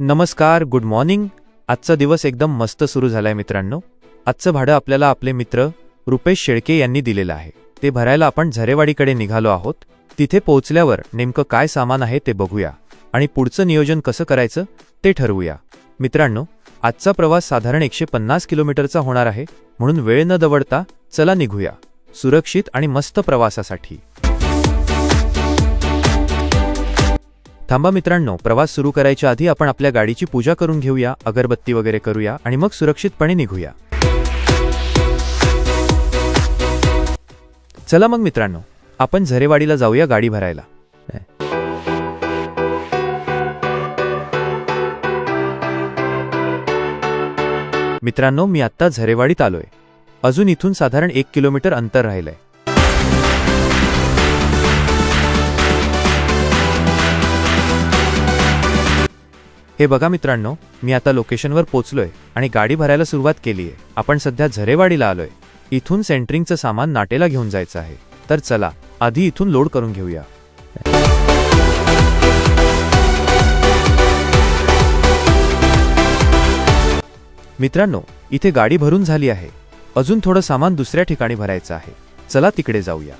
नमस्कार, good morning. आजचा दिवस एकदम मस्त सुरू झालाय मित्रांनो। आजचं भाडं आपल्याला आपले मित्र रुपेश शेळके यांनी दिलेलं आहे। ते भरायला आपण झरेवाडीकडे निघालो आहोत। तिथे पोहोचल्यावर नेमकं काय सामान आहे ते बघूया आणि पुढचं नियोजन कसं करायचं ते ठरवूया। मित्रांनो, आजचा प्रवास साधारण 150 किलोमीटरचा होणार आहे, म्हणून वेळ न दवडता चला निघूया सुरक्षित आणि मस्त प्रवासासाठी। थांबा मित्रांनो, प्रवास सुरू करायच्या आधी आपण आपल्या गाडीची पूजा करून घेऊया, अगरबत्ती वगैरे करूया आणि मग सुरक्षितपणे निघूया। चला मग मित्रांनो, आपण झरेवाडीला जाऊया गाडी भरायला। मित्रांनो, मी आत्ता झरेवाडीत आलोय। अजून इथून साधारण 1 किलोमीटर अंतर राहिलंय। हे बघा मित्रांनो, मी आता लोकेशनवर पोहोचलोय आणि गाडी भरायला सुरुवात केलीये। आपण सध्या झरेवाडीला आलोय। इथून सेंटरिंगचं सामान नाटेला घेऊन जायचं आहे, तर चला आधी इथून लोड करून घेऊया। मित्रांनो, इथे गाडी भरून झाली आहे। अजून थोडं सामान दुसऱ्या ठिकाणी भरायचं आहे, चला तिकडे जाऊया।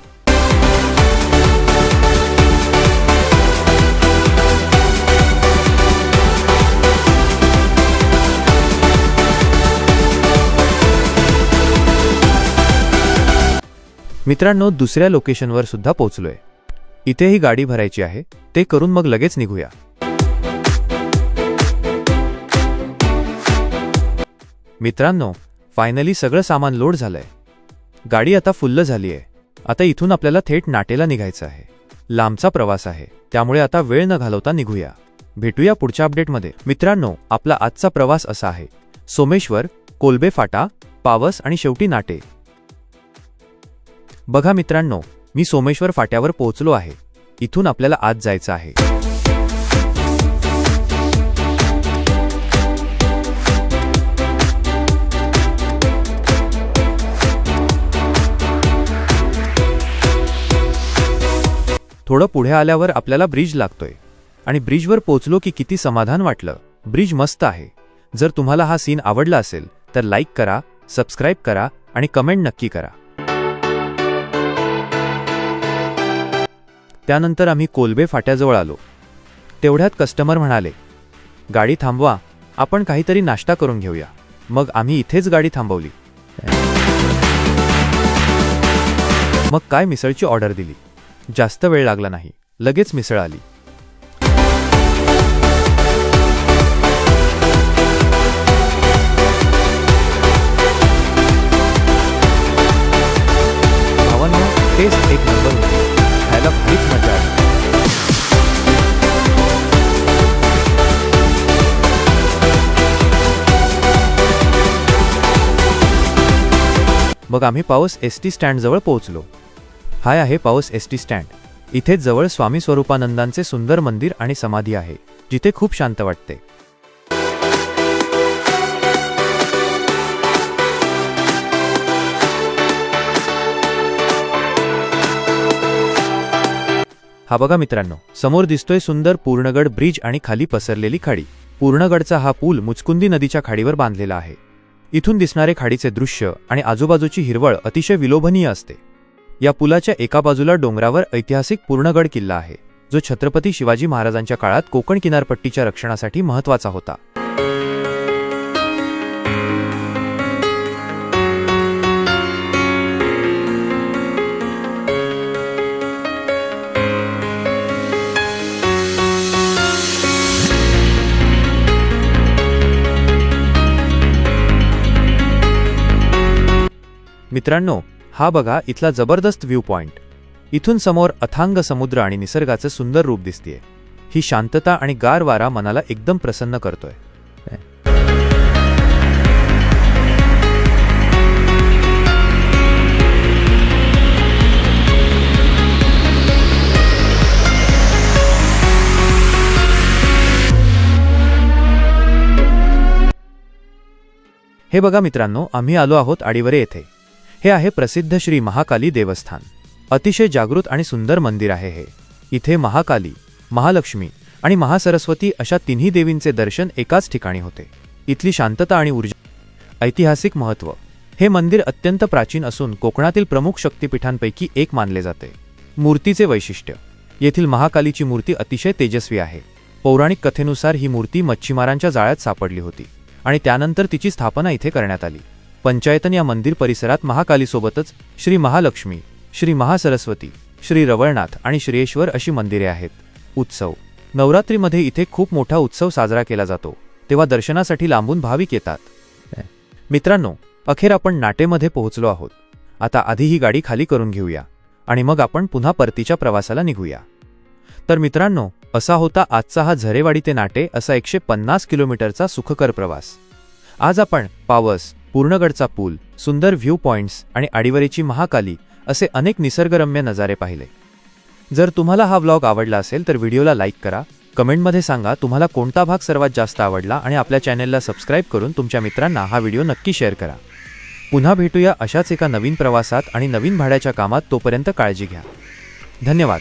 मित्रांनो, दुसऱ्या लोकेशनवर सुद्धा पोहोचलोय। इथेही गाडी भरायची आहे, ते करून मग लगेच निघूया। मित्रांनो, फायनली सगळं सामान लोड झालंय। गाडी आता फुल्ल झाली आहे। आता इथून आपल्याला थेट नाटेला निघायचं आहे। लांबचा प्रवास आहे, त्यामुळे आता वेळ न घालवता निघूया। भेटूया पुढच्या अपडेटमध्ये। मित्रांनो, आपला आजचा प्रवास असा आहे: सोमेश्वर, कोलबे फाटा, पावस आणि शेवटी नाटे। बघा मित्रांनो, मी सोमेश्वर फाट्यावर पोहोचलो आहे। इथून आपल्याला आत जायचं आहे। थोडं पुढे आल्यावर आपल्याला ब्रिज लागतोय आणि ब्रिजवर पोहोचलो की किती समाधान वाटलं। ब्रिज मस्त आहे। जर तुम्हाला हा सीन आवडला असेल तर लाईक करा, सबस्क्राईब करा आणि कमेंट नक्की करा। त्यानंतर आम्ही कोलबे फाट्याजवळ आलो। तेवढ्यात कस्टमर म्हणाले, गाडी थांबवा, आपण काहीतरी नाश्ता करून घेऊया। मग आम्ही इथेच गाडी थांबवली। मग काय मिसळची ऑर्डर दिली। जास्त वेळ लागला नाही, लगेच मिसळ आली। भावांनो, टेस्ट एक नंबर होती। खायला खूप मजा आली। मग आम्ही पावस एसटी स्टँड जवळ पोहोचलो। हाय आहे पावस एसटी स्टँड। इथेच जवळ स्वामी स्वरूपानंदांचे सुंदर मंदिर आणि समाधी आहे, जिथे खूप शांत वाटते। हा बघा मित्रांनो, समोर दिसतोय सुंदर पूर्णगड ब्रिज आणि खाली पसरलेली खाडी। पूर्णगडचा हा पूल मुचकुंदी नदीच्या खाडीवर बांधलेला आहे। इथून दिसणारे खाडीचे दृश्य आणि आजूबाजूची हिरवळ अतिशय विलोभनीय असते। या पुलाच्या एका बाजूला डोंगरावर ऐतिहासिक पूर्णगड किल्ला आहे, जो छत्रपती शिवाजी महाराजांच्या काळात कोकण किनारपट्टीच्या रक्षणासाठी महत्त्वाचा होता। मित्रांनो, हा बघा इथला जबरदस्त व्ह्यू पॉइंट। इथून समोर अथांग समुद्र आणि निसर्गाचं सुंदर रूप दिसतेय। ही शांतता आणि गार वारा मनाला एकदम प्रसन्न करतोय। हे बघा मित्रांनो, आम्ही आलो आहोत आडिवरे येथे। हे आहे प्रसिद्ध श्री महाकाली देवस्थान। अतिशय जागृत आणि सुंदर मंदिर आहे हे। इथे महाकाली, महालक्ष्मी आणि महासरस्वती अशा तिन्ही देवींचे दर्शन एकाच ठिकाणी होते. इथली शांतता आणि ऊर्जा. ऐतिहासिक महत्त्व. हे मंदिर अत्यंत प्राचीन असून कोकणातील प्रमुख शक्तिपीठांपैकी एक मानले जाते. मूर्तीचे वैशिष्ट्य. येथील महाकालीची मूर्ती अतिशय तेजस्वी आहे. पौराणिक कथेनुसार ही मूर्ती मच्छीमारांच्या जाळ्यात सापडली होती आणि त्यानंतर तिची स्थापना इथे करण्यात आली. पंचायतन या मंदिर परिसरात महाकालीसोबतच श्री महालक्ष्मी, श्री महासरस्वती, श्री रवळनाथ आणि श्रीयेश्वर अशी मंदिरे आहेत. उत्सव. नवरात्रीमध्ये इथे खूप मोठा उत्सव साजरा केला जातो, तेव्हा दर्शनासाठी लांबून भाविक येतात. मित्रांनो, अखेर आपण नाटेमध्ये पोहोचलो आहोत. आता आधी ही गाडी खाली करून घेऊया आणि मग आपण पुन्हा परतीच्या प्रवासाला निघूया. तर मित्रांनो, असा होता आजचा हा झरेवाडी ते नाटे असा 150 किलोमीटरचा सुखकर प्रवास. आज आपण पावस, पूर्णगडचा पूल, सुंदर व्ह्यू पॉइंट्स आणि आडिवरेची महाकाली असे अनेक निसर्गरम्य नजारे पाहिले. जर तुम्हाला हा व्लॉग आवडला असेल तर व्हिडिओला लाईक करा, कमेंटमध्ये सांगा तुम्हाला कोणता भाग सर्वात जास्त आवडला आणि आपल्या चॅनेलला सबस्क्राईब करून तुमच्या मित्रांना हा व्हिडिओ नक्की शेअर करा. पुन्हा भेटूया अशाच एका नवीन प्रवासात आणि नवीन भाड्याच्या कामात. तोपर्यंत काळजी घ्या. धन्यवाद.